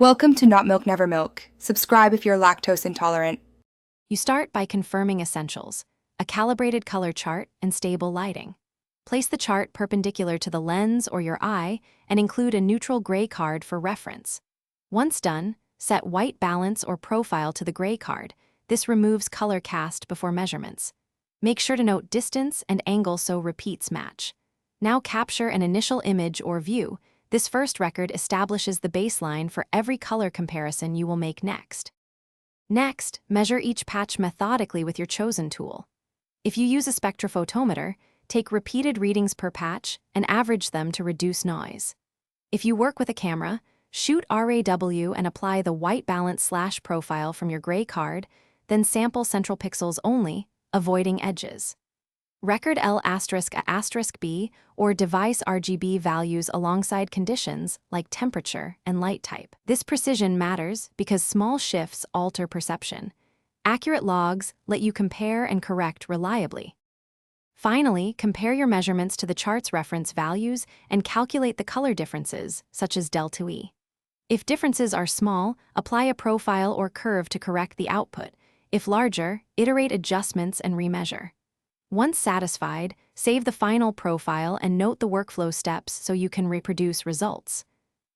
Welcome to Not Milk Never Milk. Subscribe if you're lactose intolerant. You start by confirming essentials: a calibrated color chart and stable lighting. Place the chart perpendicular to the lens or your eye and include a neutral gray card for reference. Once done, set white balance or profile to the gray card. This removes color cast before measurements. Make sure to note distance and angle so repeats match. Now capture an initial image or view. This first record establishes the baseline for every color comparison you will make next. Next, measure each patch methodically with your chosen tool. If you use a spectrophotometer, take repeated readings per patch and average them to reduce noise. If you work with a camera, shoot RAW and apply the white balance/profile from your gray card, then sample central pixels only, avoiding edges. Record L*A*B or device RGB values alongside conditions like temperature and light type. This precision matters because small shifts alter perception. Accurate logs let you compare and correct reliably. Finally, compare your measurements to the chart's reference values and calculate the color differences, such as delta E. If differences are small, apply a profile or curve to correct the output. If larger, iterate adjustments and remeasure. Once satisfied, save the final profile and note the workflow steps so you can reproduce results.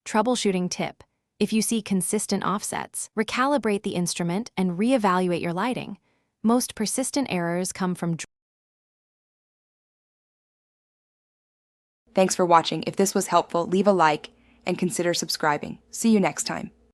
Troubleshooting tip: if you see consistent offsets, recalibrate the instrument and reevaluate your lighting. Most persistent errors come from Thanks for watching. If this was helpful, leave a like and consider subscribing. See you next time.